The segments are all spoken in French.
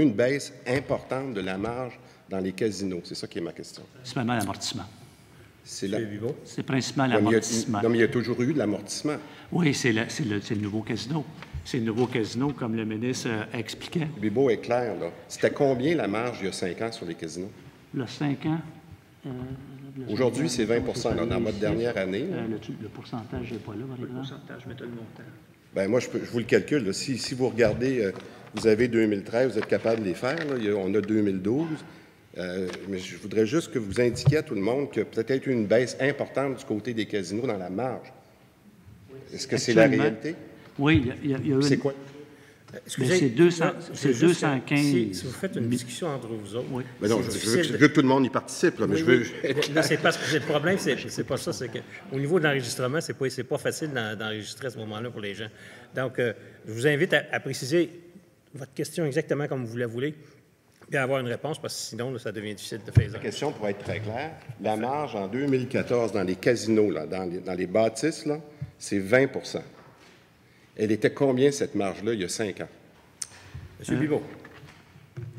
une baisse importante de la marge dans les casinos. C'est ça qui est ma question. Principalement l'amortissement. C'est C'est principalement l'amortissement. Non, mais il y a toujours eu de l'amortissement. Oui, c'est le nouveau casino. C'est le nouveau casino, comme le ministre expliquait. Bibeau est clair, là. C'était combien la marge il y a 5 ans sur les casinos? Le 5 ans... Aujourd'hui, c'est 20 là, dans votre dernière année. Le pourcentage n'est pas là, par exemple. Le pourcentage, mettez le montant. Bien, moi, je vous le calcule. Là. Si vous regardez, vous avez 2013, vous êtes capable de les faire. Là. On a 2012. Mais je voudrais juste que vous indiquiez à tout le monde qu'il y a peut-être une baisse importante du côté des casinos dans la marge. Est-ce que c'est la réalité? Oui, il y a une... C'est quoi? Excusez, c'est 215... Si vous faites une discussion entre vous autres... Oui. Mais non, je veux que tout le monde y participe. Là, mais oui. Là, c'est parce que le problème, c'est pas ça. C'est qu'au niveau de l'enregistrement, c'est pas facile d'enregistrer à ce moment-là pour les gens. Donc, je vous invite à préciser votre question exactement comme vous la voulez, puis à avoir une réponse, parce que sinon, là, ça devient difficile de faire ça. La question, pour être très claire, la marge en 2014 dans les casinos, là, dans les bâtisses, là, c'est 20 %. Elle était combien, cette marge-là, il y a 5 ans? M. Bibeau.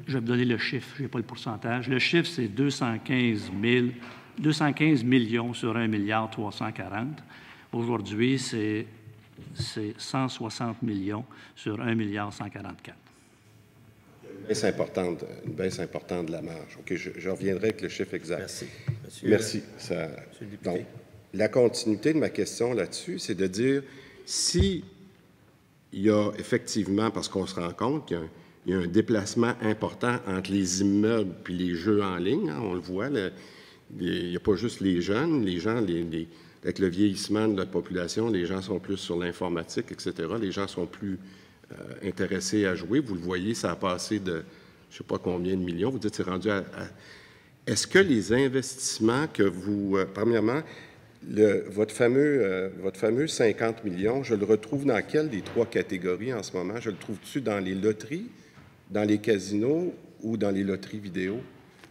Je vais vous donner le chiffre, je n'ai pas le pourcentage. Le chiffre, c'est 215 millions sur 1 milliard 340. Aujourd'hui, c'est 160 millions sur 1 milliard 144. Une baisse importante de la marge. OK, je reviendrai avec le chiffre exact. Merci. Merci. Monsieur le député. Donc, la continuité de ma question là-dessus, c'est de dire si il y a effectivement, parce qu'on se rend compte qu'il y a un déplacement important entre les immeubles puis les jeux en ligne, hein, on le voit, il n'y a pas juste les jeunes, les gens, avec le vieillissement de la population, les gens sont plus sur l'informatique, etc. Les gens sont plus intéressés à jouer. Vous le voyez, ça a passé de je ne sais pas combien de millions. Vous dites c'est rendu à... Est-ce que les investissements que vous... premièrement, votre fameux 50 millions, je le retrouve dans quelle des 3 catégories en ce moment? Je le trouve-tu dans les loteries, dans les casinos ou dans les loteries vidéo?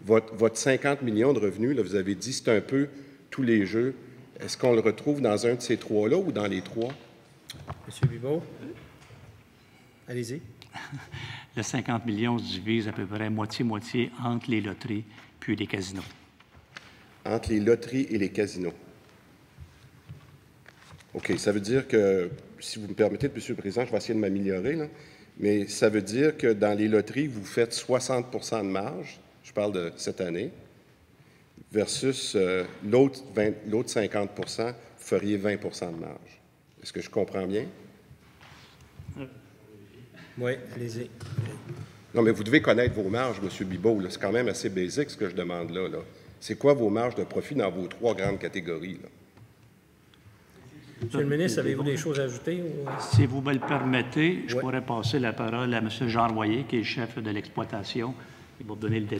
Votre 50 millions de revenus, là, vous avez dit, c'est un peu tous les jeux. Est-ce qu'on le retrouve dans un de ces 3-là ou dans les 3? M. Bibeau? Allez-y. Le 50 millions se divise à peu près moitié-moitié entre les loteries puis les casinos. Entre les loteries et les casinos. OK. Ça veut dire que, si vous me permettez, M. le Président, je vais essayer de m'améliorer, là, mais ça veut dire que dans les loteries, vous faites 60 % de marge, je parle de cette année, versus l'autre 50 %, vous feriez 20 % de marge. Est-ce que je comprends bien? Oui, allez-y. Non, mais vous devez connaître vos marges, M. Bibeau. C'est quand même assez basique ce que je demande là. C'est quoi vos marges de profit dans vos 3 grandes catégories? Là? Monsieur le ministre, avez-vous des choses à ajouter? Ou... Si vous me le permettez, je pourrais passer la parole à M. Jean Royer, qui est le chef de l'exploitation. Il va me donner le détail.